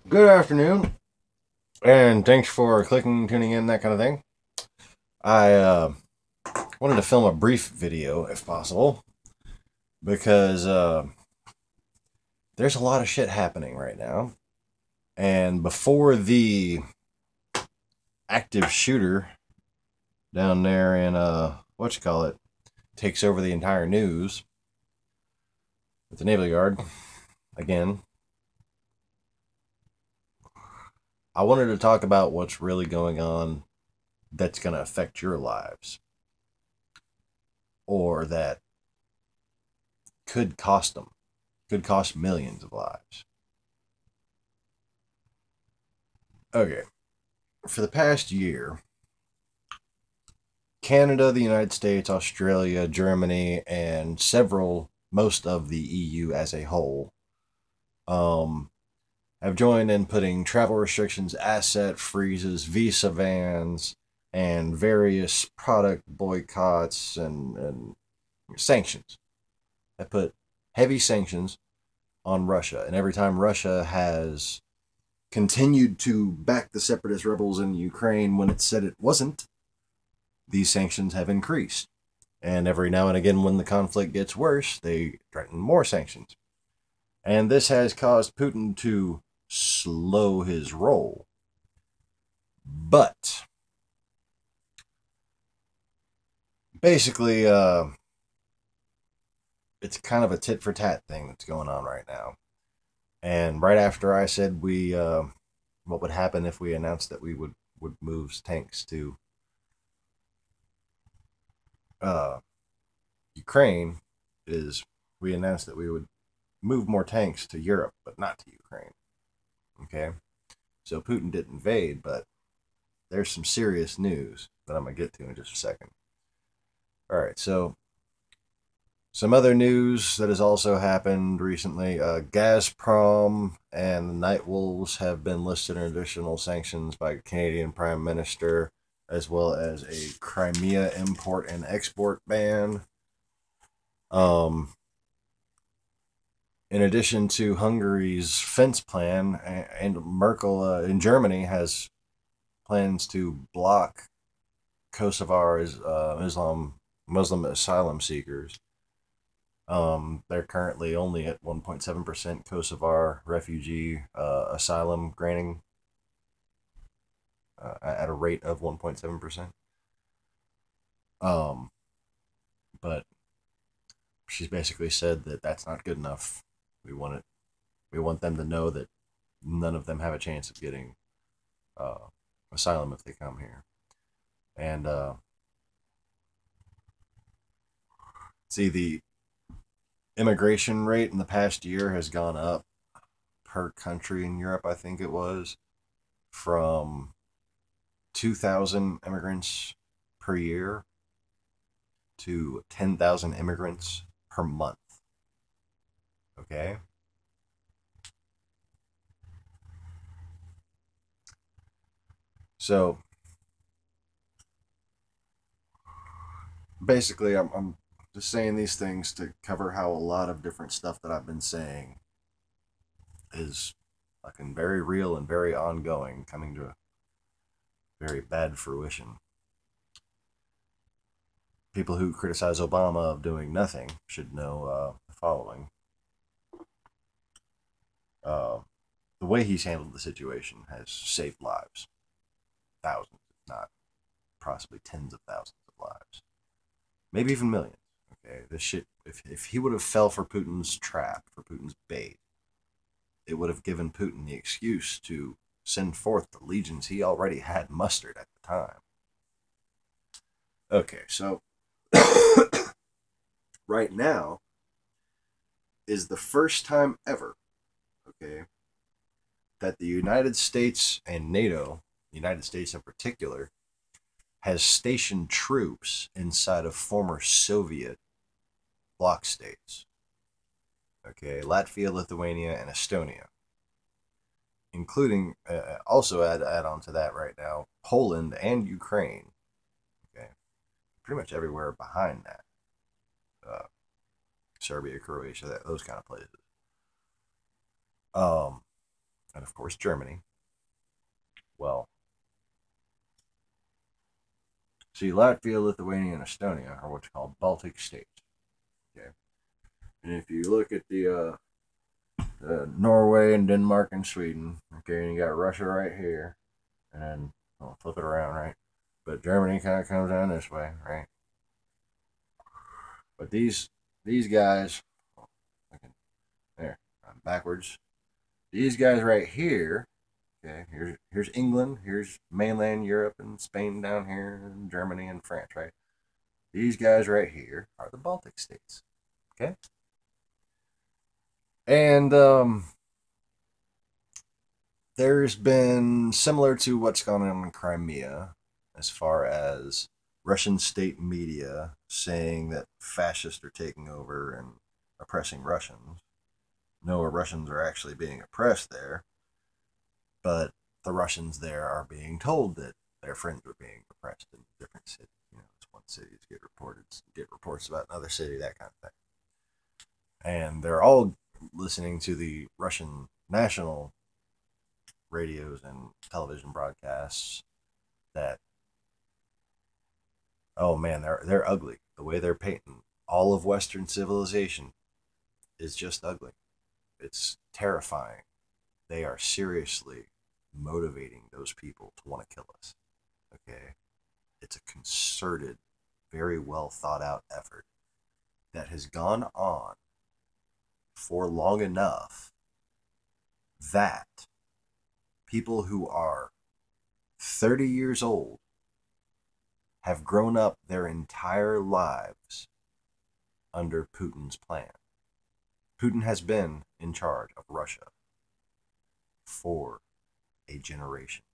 Good afternoon, and thanks for clicking, tuning in, that kind of thing. I wanted to film a brief video, if possible, because there's a lot of shit happening right now. And before the active shooter down there in, takes over the entire news with the Naval Yard, again, I wanted to talk about what's really going on that's going to affect your lives, or that could cost millions of lives. Okay, for the past year, Canada, the United States, Australia, Germany, and most of the EU as a whole, um, have joined in putting travel restrictions, asset freezes, visa bans, and various product boycotts and sanctions. Have put heavy sanctions on Russia. And every time Russia has continued to back the separatist rebels in Ukraine when it said it wasn't, these sanctions have increased. And every now and again, when the conflict gets worse, they threaten more sanctions. And this has caused Putin to slow his roll. But basically, it's kind of a tit for tat thing that's going on right now. And right after I said what would happen if we announced that we would move tanks to uh, Ukraine, is we announced that we would move more tanks to Europe, but not to Ukraine. Okay, so Putin did invade, but there's some serious news that I'm gonna get to in just a second. All right, so some other news that has also happened recently: Gazprom and the Night Wolves have been listed in additional sanctions by Canadian Prime Minister, as well as a Crimea import and export ban. Um, in addition to Hungary's fence plan, and Merkel in Germany has plans to block Kosovar's Muslim asylum seekers. They're currently only at 1.7% Kosovar refugee asylum granting at a rate of 1.7%. Um, but she's basically said that that's not good enough. We want it. We want them to know that none of them have a chance of getting uh, asylum if they come here. And see, the immigration rate in the past year has gone up per country in Europe. I think it was from 2,000 immigrants per year to 10,000 immigrants per month. Okay. So basically, I'm just saying these things to cover how a lot of different stuff that I've been saying is fucking very real and very ongoing, coming to a very bad fruition. People who criticize Obama of doing nothing should know the following. Uh, the way he's handled the situation has saved lives. Thousands, if not possibly tens of thousands of lives. Maybe even millions. Okay, this shit, if he would have fell for Putin's trap, for Putin's bait, it would have given Putin the excuse to send forth the legions he already had mustered at the time. Okay, so right now is the first time ever, okay, that the United States and NATO, the United States in particular, has stationed troops inside of former Soviet bloc states. Okay, Latvia, Lithuania, and Estonia, including also add on to that right now Poland and Ukraine. Okay, pretty much everywhere behind that, uh, Serbia, Croatia, those kind of places. Um, and of course Germany. Well, see, Latvia, Lithuania, and Estonia are what's called Baltic states. Okay, and if you look at the Norway and Denmark and Sweden, okay, and you got Russia right here, and then I'll flip it around, right? But Germany kind of comes down this way, right? But these guys, there, I'm backwards. These guys right here, okay, here's England, here's mainland Europe and Spain down here, and Germany and France, right? These guys right here are the Baltic states, okay? And there's been similar to what's gone on in Crimea, as far as Russian state media saying that fascists are taking over and oppressing Russians. No, Russians are actually being oppressed there, but the Russians there are being told that their friends are being oppressed in different cities. You know, it's one city get reports about another city, that kind of thing. And they're all listening to the Russian national radios and television broadcasts that, oh man, they're ugly. The way they're painting all of Western civilization is just ugly. It's terrifying. They are seriously motivating those people to want to kill us. Okay? It's a concerted, very well thought out effort that has gone on for long enough that people who are 30 years old have grown up their entire lives under Putin's plan. Putin has been in charge of Russia for a generation.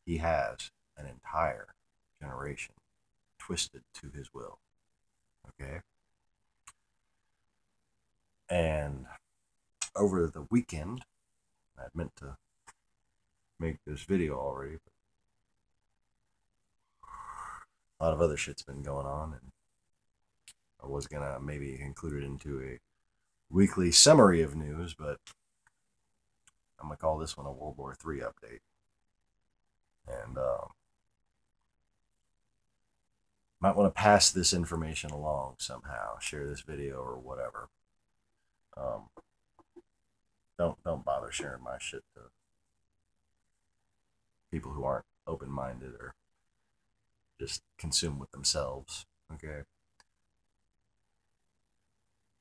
He has an entire generation twisted to his will. Okay? And over the weekend, I meant to make this video already, but a lot of other shit's been going on, and I was gonna maybe include it into a weekly summary of news, but I'm gonna call this one a World War III update. And might want to pass this information along somehow, share this video or whatever. Don't bother sharing my shit to people who aren't open-minded or just consume with themselves. Okay,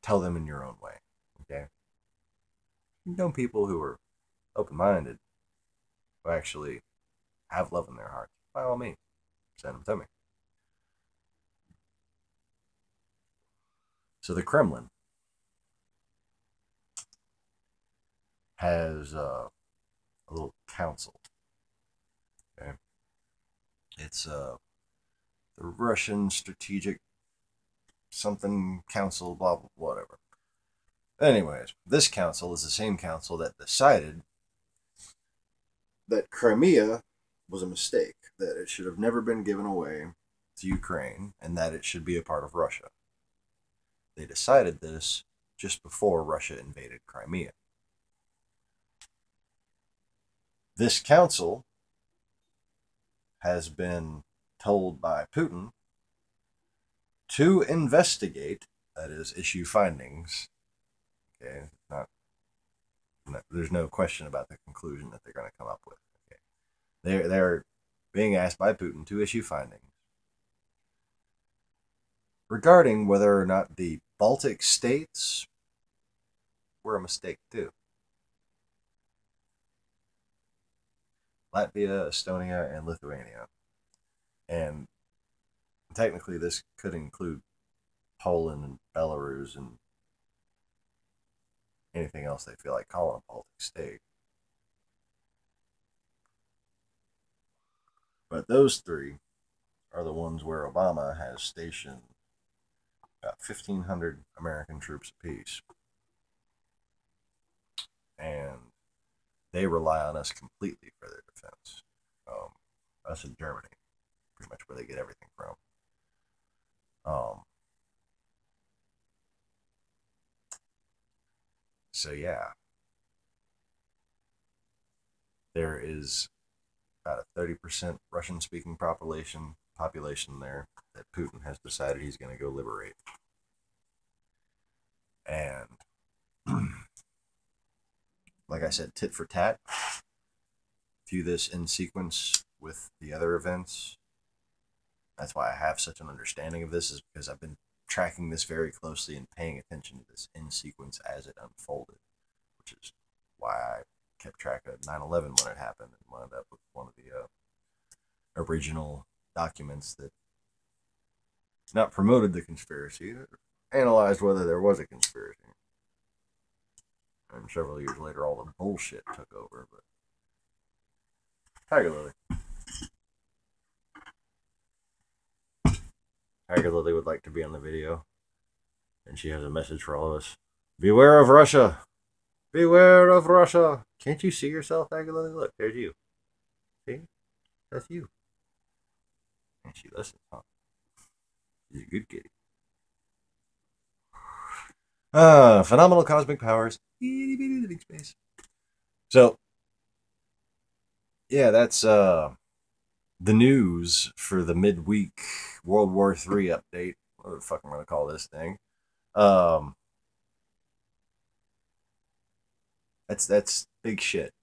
tell them in your own way. Okay, you know, people who are open-minded, who actually have love in their hearts, by all means, send them to me. So the Kremlin has a little council. Okay, it's the Russian Strategic something council, blah blah whatever. Anyways, this council is the same council that decided that Crimea was a mistake, that it should have never been given away to Ukraine, and that it should be a part of Russia. They decided this just before Russia invaded Crimea. This council has been told by Putin to investigate, that is, issue findings. Okay, there's no question about the conclusion that they're going to come up with. Okay, they're being asked by Putin to issue findings regarding whether or not the Baltic states were a mistake too. Latvia, Estonia, and Lithuania. And technically this could include Poland and Belarus and anything else they feel like calling a Baltic state. But those three are the ones where Obama has stationed about 1,500 American troops apiece. And they rely on us completely for their defense. Us in Germany, pretty much where they get everything from. So yeah, there is about a 30% Russian-speaking population there that Putin has decided he's going to go liberate. And like I said, tit for tat. View this in sequence with the other events. That's why I have such an understanding of this, is because I've been tracking this very closely and paying attention to this in sequence as it unfolded, which is why I kept track of 9/11 when it happened and wound up with one of the original documents that not promoted the conspiracy, analyzed whether there was a conspiracy. And several years later, all the bullshit took over. But Tiger Lily. Tiger Lily would like to be on the video, and she has a message for all of us. Beware of Russia! Beware of Russia! Can't you see yourself, Tiger Lily? Look, there's you. See? That's you. And she listens, huh? She's a good kitty. Phenomenal cosmic powers. Itty bitty the big space. So, yeah, that's the news for the midweek World War III update. What the fuck am I going to call this thing? That's big shit.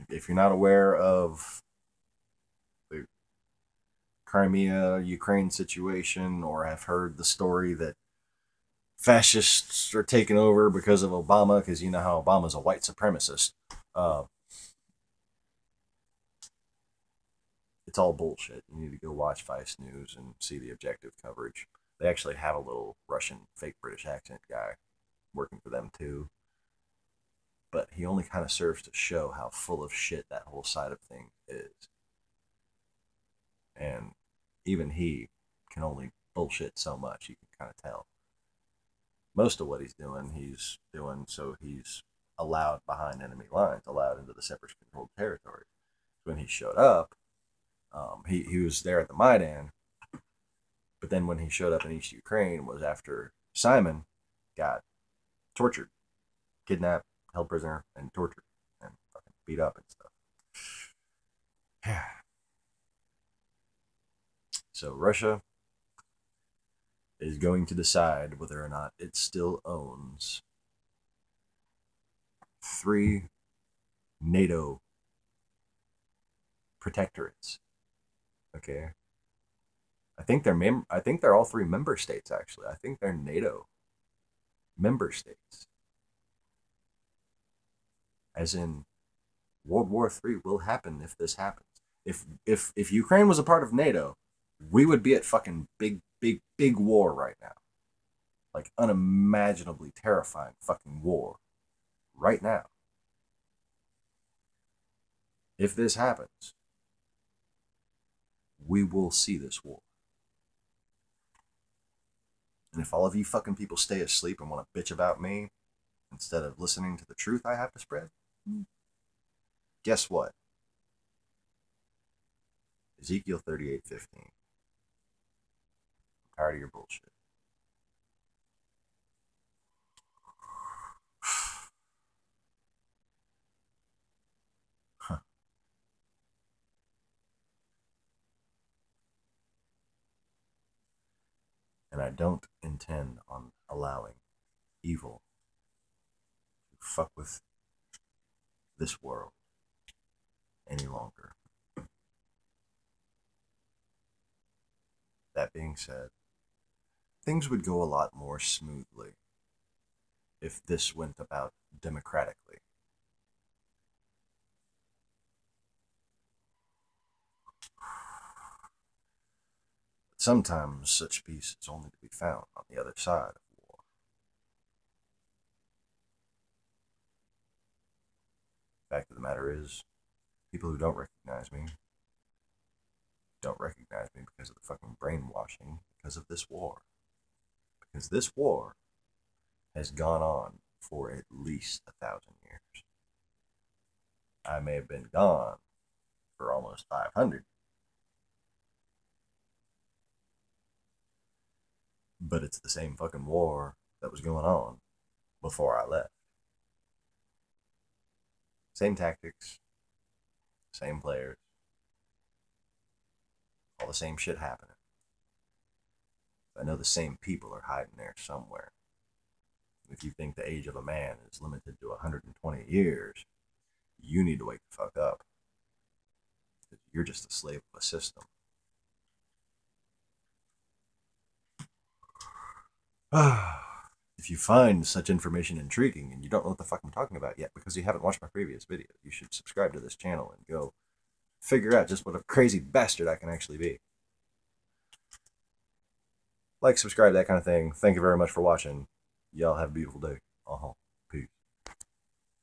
If you're not aware of the Crimea, Ukraine situation, or have heard the story that fascists are taking over because of Obama, because you know how Obama's a white supremacist. It's all bullshit. You need to go watch Vice News and see the objective coverage. They actually have a little Russian fake British accent guy working for them too. But he only kind of serves to show how full of shit that whole side of things is. And even he can only bullshit so much, you can kind of tell. Most of what he's doing so he's allowed behind enemy lines, allowed into the separatist controlled territories. When he showed up, he was there at the Maidan, but then when he showed up in East Ukraine was after Simon got tortured, kidnapped, held prisoner, and tortured, and fucking beat up and stuff. So Russia is going to decide whether or not it still owns 3 NATO protectorates. Okay, I think they're all 3 member states. Actually, I think they're NATO member states. As in, World War III will happen if this happens. If Ukraine was a part of NATO, we would be at fucking big war right now. Like unimaginably terrifying fucking war right now. If this happens, we will see this war. And if all of you fucking people stay asleep and want to bitch about me instead of listening to the truth I have to spread, guess what? Ezekiel 38:15. I'm tired of your bullshit. And I don't intend on allowing evil to fuck with this world any longer. That being said, things would go a lot more smoothly if this went about democratically. But sometimes such peace is only to be found on the other side of war. Fact of the matter is, people who don't recognize me because of the fucking brainwashing, because of this war. Because this war has gone on for at least 1,000 years. I may have been gone for almost 500. But it's the same fucking war that was going on before I left. Same tactics, same players, all the same shit happening. I know the same people are hiding there somewhere. If you think the age of a man is limited to 120 years, you need to wake the fuck up. You're just a slave of a system. If you find such information intriguing and you don't know what the fuck I'm talking about yet because you haven't watched my previous video, you should subscribe to this channel and go figure out just what a crazy bastard I can actually be. Like, subscribe, that kind of thing. Thank you very much for watching. Y'all have a beautiful day.